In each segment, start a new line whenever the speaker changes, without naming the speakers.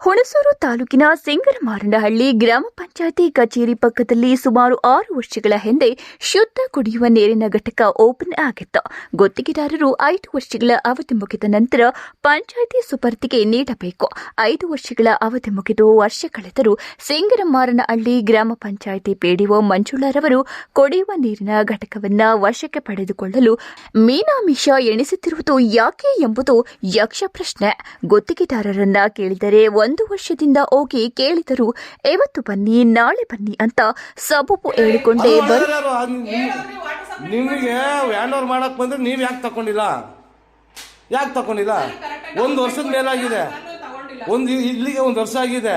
ಹುಣಸೂರು ತಾಲೂಕಿನ ಸಿಂಗರಮಾರನಹಳ್ಳಿ ಗ್ರಾಮ ಪಂಚಾಯಿತಿ ಕಚೇರಿ ಪಕ್ಕದಲ್ಲಿ ಸುಮಾರು 6 ವರ್ಷಗಳ ಹಿಂದೆ ಶುದ್ಧ ಕುಡಿಯುವ ನೀರಿನ ಘಟಕ ಓಪನ್ ಆಗಿತ್ತು. ಗುತ್ತಿಗೆದಾರರು 5 ವರ್ಷಗಳ ಅವಧಿ ಮುಗಿದ ನಂತರ ಪಂಚಾಯಿತಿ ಸುಪರ್ದಿಗೆ ನೀಡಬೇಕು. 5 ವರ್ಷಗಳ ಅವಧಿ ಮುಗಿದು ವರ್ಷ ಕಳೆದರೂ ಸಿಂಗರಮಾರನಹಳ್ಳಿ ಗ್ರಾಮ ಪಂಚಾಯಿತಿ ಪಿಡಿಒ ಮಂಜುಳಾರವರು ಕುಡಿಯುವ ನೀರಿನ ಘಟಕವನ್ನು ವಶಕ್ಕೆ ಪಡೆದುಕೊಳ್ಳಲು ಮೀನಾಮೀಷ ಎಣಿಸುತ್ತಿರುವುದು ಯಾಕೆ ಎಂಬುದು ಯಕ್ಷ ಪ್ರಶ್ನೆ. ಗುತ್ತಿಗೆದಾರರನ್ನ ಕೇಳಿದರೆ 1 ವರ್ಷದಿಂದ ಹೋಗಿ ಕೇಳಿದರು ಇವತ್ತು ಬನ್ನಿ ನಾಳೆ ಬನ್ನಿ ಅಂತ ಸಬೂಬು ಹೇಳಿಕೊಂಡೇ
ನಿಮಗೆ ಹ್ಯಾಂಡ್ ಓವರ್ ಮಾಡಕ್ ಬಂದ್ರೆ ನೀವು ಯಾಕೆ ತಗೊಂಡಿಲ್ಲ? 1 ವರ್ಷದ ಮೇಲಾಗಿದೆ. ಇಲ್ಲಿಗೆ 1 ವರ್ಷ ಆಗಿದೆ.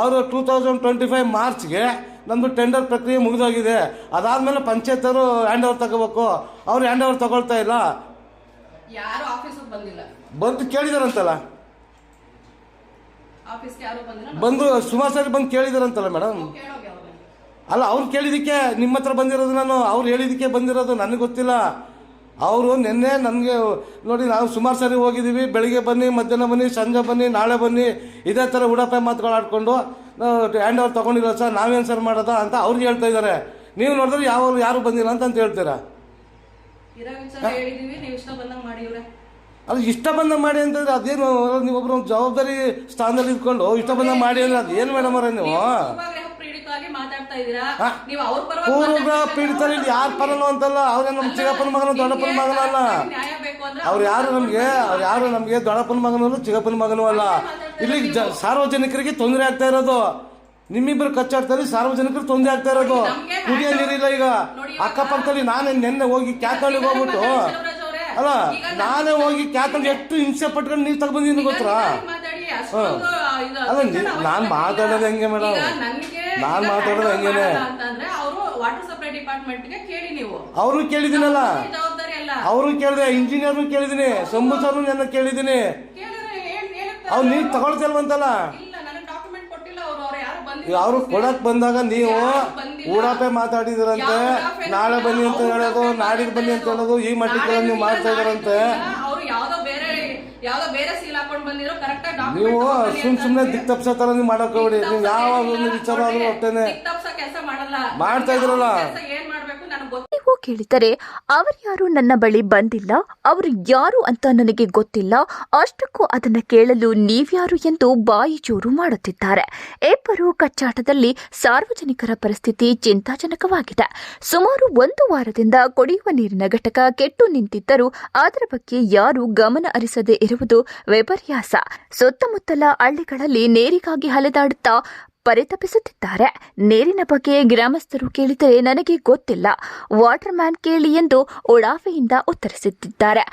ಅವರು 2025 ಮಾರ್ಚ್ಗೆ ನಮ್ದು ಟೆಂಡರ್ ಪ್ರಕ್ರಿಯೆ ಮುಗಿದೋಗಿದೆ. ಅದಾದ್ಮೇಲೆ ಪಂಚಾಯತ್ ಅವರು ಹ್ಯಾಂಡ್ ಓವರ್ ತಗೋಬೇಕು. ಅವ್ರು ಹ್ಯಾಂಡ್ ಓವರ್ ತಗೊಳ್ತಾ ಇಲ್ಲ. ಬಂದು ಕೇಳಿದಾರಂತಲ್ಲ, ಬಂದು ಸುಮಾರು ಸಾರಿ ಬಂದು ಕೇಳಿದಾರಂತಲ್ಲ ಮೇಡಮ್. ಅಲ್ಲ, ಅವ್ರು ಕೇಳಿದಕ್ಕೆ ನಿಮ್ಮ ಹತ್ರ ಬಂದಿರೋದು, ನಾನು ಅವ್ರು ಹೇಳಿದಕ್ಕೆ ಬಂದಿರೋದು, ನನಗೆ ಗೊತ್ತಿಲ್ಲ. ಅವರು ನಿನ್ನೆ ನನಗೆ ನೋಡಿ, ನಾವು ಸುಮಾರು ಸಾರಿ ಹೋಗಿದ್ದೀವಿ. ಬೆಳಿಗ್ಗೆ ಬನ್ನಿ, ಮಧ್ಯಾಹ್ನ ಬನ್ನಿ, ಸಂಜೆ ಬನ್ನಿ, ನಾಳೆ ಬನ್ನಿ, ಇದೇ ಥರ ಉಡಾಪೆ ಮಾತುಗಳು ಆಡ್ಕೊಂಡು ಹ್ಯಾಂಡ್ ಓವರ್ ತೊಗೊಂಡಿಲ್ಲ ಸರ್, ನಾವೇನು ಸರ್ ಮಾಡೋದ ಅಂತ ಅವ್ರಿಗೆ ಹೇಳ್ತಾ ಇದ್ದಾರೆ. ನೀವು ನೋಡಿದ್ರೆ ಯಾರು ಬಂದಿಲ್ಲ ಅಂತ ಹೇಳ್ತೀರಾ. ಅದು ಇಷ್ಟ ಬಂದ ಮಾಡಿ ಅಂತಂದ್ರೆ ಅದೇನು, ನೀವೊಬ್ರು ಜವಾಬ್ದಾರಿ ಸ್ಥಾನದಲ್ಲಿ ಇದ್ಕೊಂಡು ಇಷ್ಟ ಬಂದ ಮಾಡಿ ಅಂದ್ರೆ ಅದೇನು ಮೇಡಮ್ ಅವರೇ ನೀವು ಪೂರ್ವ ಪೀಡಿತರು ಇಲ್ಲಿ ಯಾರ ಪರನು ಅಂತಲ್ಲ. ಅವ್ರೇ ನಮ್ಮ ಚಿಕ್ಕಪ್ಪನ ಮಗನು ದೊಡ್ಡಪ್ಪನ ಮಗನೂ ಅಲ್ಲ. ಅವ್ರು ಯಾರು ನಮ್ಗೆ ದೊಡ್ಡಪ್ಪನ ಮಗನೂ ಚಿಕ್ಕಪ್ಪನ ಮಗನೂ ಅಲ್ಲ. ಇಲ್ಲಿ ಸಾರ್ವಜನಿಕರಿಗೆ ತೊಂದರೆ ಆಗ್ತಾ ಇರೋದು. ನಿಮ್ಮಿಬ್ಬರು ಕಚ್ಚಾಡ್ತಾರೆ, ಸಾರ್ವಜನಿಕರು ತೊಂದರೆ ಆಗ್ತಾ ಇರೋದು. ಕುಡಿಯೋ ನೀರಿಲ್ಲ. ಈಗ ಅಕ್ಕಪಕ್ಕದಲ್ಲಿ ನಾನೇ ನಿನ್ನೆ ಹೋಗಿ ಕ್ಯಾತಳ್ಳಿಗೆ ಹೋಗ್ಬಿಟ್ಟು, ಅಲ್ಲ ನಾನೇ ಹೋಗಿ ಕ್ಯಾತಳ್ಳಿ ಎಷ್ಟು ಹಿಂಸೆ ಪಟ್ಕೊಂಡು ನೀರು ತಗೊಂಡ್ಬಂದಿದ್ದೀನಿ ಗೊತ್ತಾ? ಅಲ್ಲ, ನಾನ್ ಮಾತಾಡೋದು ಹೆಂಗೆ ಮೇಡಮ್? ನಾನ್ ಮಾತಾಡೋದು ಹೆಂಗೇನೆ? ಅವರು ಕೇಳಿದಿನಲ್ಲ, ಅವರು ಕೇಳಿದೆ, ಇಂಜಿನಿಯರ್ ಕೇಳಿದೀನಿ, ಶಂಭು ಸರ್ ನನ್ನ ಕೇಳಿದೀನಿ. ಅವ್ರು ನೀರು ತಗೊಳ್ತಿಲ್ವಂತಲ್ಲ. ಅವರು ಕೊಡಕ್ ಬಂದಾಗ ನೀವು ಊಡಾಪೆ ಮಾತಾಡಿದಿರಂತೆ. ನಾಳೆ ಬನ್ನಿ ಅಂತ ಹೇಳೋದು, ನಾಡಿದ್ದು ಬನ್ನಿ ಅಂತ ಹೇಳೋದು, ಈ ಮಟ್ಟಿಗೆ ನೀವು ಮಾಡ್ತಾ ಇದಾರಂತೆ. ನೀವು ಸುಮ್ನೆ ದಿಕ್ ತಪ್ಸೋ ತರ ನೀವು ಮಾಡಕ್ ಹೋಗ್ಬಿಡಿ. ನೀವು ಯಾವ ಒಂದು ವಿಚಾರ ಆದ್ರೂ ಹೊಟ್ಟೆನೆ ಮಾಡ್ತಾ ಇದ್ರಲ್ಲ.
ನೀವು ಕೇಳಿದರೆ ಅವರ್ಯಾರು ನನ್ನ ಬಳಿ ಬಂದಿಲ್ಲ, ಅವರು ಯಾರು ಅಂತ ನನಗೆ ಗೊತ್ತಿಲ್ಲ, ಅಷ್ಟಕ್ಕೂ ಅದನ್ನ ಕೇಳಲು ನೀವ್ಯಾರು ಎಂದು ಬಾಯಿ ಚೂರು ಮಾಡುತ್ತಿದ್ದಾರೆ. ಇಬ್ಬರು ಕಚ್ಚಾಟದಲ್ಲಿ ಸಾರ್ವಜನಿಕರ ಪರಿಸ್ಥಿತಿ ಚಿಂತಾಜನಕವಾಗಿದೆ. ಸುಮಾರು 1 ವಾರದಿಂದ ಕುಡಿಯುವ ನೀರಿನ ಘಟಕ ಕೆಟ್ಟು ನಿಂತಿದ್ದರೂ ಅದರ ಬಗ್ಗೆ ಯಾರು ಗಮನ ಹರಿಸದೇ ಇರುವುದು ವಿಪರ್ಯಾಸ. ಸುತ್ತಮುತ್ತಲ ಹಳ್ಳಿಗಳಲ್ಲಿ ನೀರಿಗಾಗಿ ಅಲೆದಾಡುತ್ತಾ ಪರಿತಪಿಸುತ್ತಿದ್ದಾರೆ. ನೀರಿನ ಬಗ್ಗೆ ಗ್ರಾಮಸ್ಥರು ಕೇಳಿದರೆ ನನಗೆ ಗೊತ್ತಿಲ್ಲ, ವಾಟರ್ ಮ್ಯಾನ್ ಕೇಳಿ ಎಂದು ಉಡಾಫೆಯಿಂದ ಉತ್ತರಿಸುತ್ತಿದ್ದಾರೆ.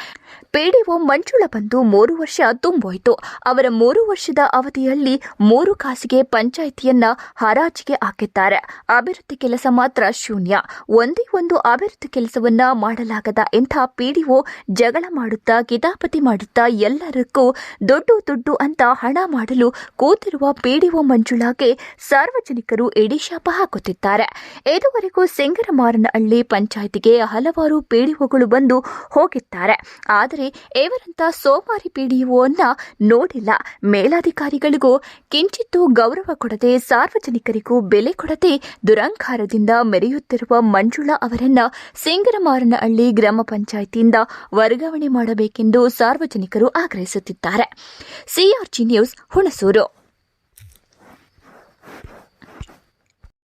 ಪಿಡಿಒ ಮಂಜುಳಾ ಬಂದು 3 ವರ್ಷ ತುಂಬೋಯ್ತು. ಅವರ 3 ವರ್ಷದ ಅವಧಿಯಲ್ಲಿ 3 ಕಾಸಿಗೆ ಪಂಚಾಯಿತಿಯನ್ನ ಹರಾಜಿಗೆ ಹಾಕಿದ್ದಾರೆ. ಅಭಿವೃದ್ಧಿ ಕೆಲಸ ಮಾತ್ರ ಶೂನ್ಯ. ಒಂದೇ ಒಂದು ಅಭಿವೃದ್ಧಿ ಕೆಲಸವನ್ನ ಮಾಡಲಾಗದ ಇಂಥ ಪಿಡಿಒ ಜಗಳ ಮಾಡುತ್ತಾ ಕಿತಾಪತಿ ಮಾಡುತ್ತಾ ಎಲ್ಲರಿಗೂ ದುಡ್ಡು ಅಂತ ಹಣ ಮಾಡಲು ಕೂತಿರುವ ಪಿಡಿಒ ಮಂಜುಳಾಗೆ ಸಾರ್ವಜನಿಕರು ಎಡಿಶಾಪ ಹಾಕುತ್ತಿದ್ದಾರೆ. ಇದುವರೆಗೂ ಸಿಂಗರಮಾರನಹಳ್ಳಿ ಪಂಚಾಯಿತಿಗೆ ಹಲವಾರು ಪಿಡಿಒಗಳು ಬಂದು ಹೋಗಿದ್ದಾರೆ. ಆದರೆ ಇವರಂತ ಸೋಮಾರಿ ಪಿಡಿಒವನ್ನ ನೋಡಿಲ್ಲ. ಮೇಲಾಧಿಕಾರಿಗಳಿಗೂ ಕಿಂಚಿತ್ತೂ ಗೌರವ ಕೊಡದೆ, ಸಾರ್ವಜನಿಕರಿಗೂ ಬೆಲೆ ಕೊಡದೆ ದುರಂಕಾರದಿಂದ ಮೆರೆಯುತ್ತಿರುವ ಮಂಜುಳಾ ಅವರನ್ನ ಸಿಂಗರಮಾರನಹಳ್ಳಿ ಗ್ರಾಮ ಪಂಚಾಯಿತಿಯಿಂದ ವರ್ಗಾವಣೆ ಮಾಡಬೇಕೆಂದು ಸಾರ್ವಜನಿಕರು ಆಗ್ರಹಿಸುತ್ತಿದ್ದಾರೆ. ಸಿಆರ್ಜಿ ನ್ಯೂಸ್, ಹುಣಸೂರು.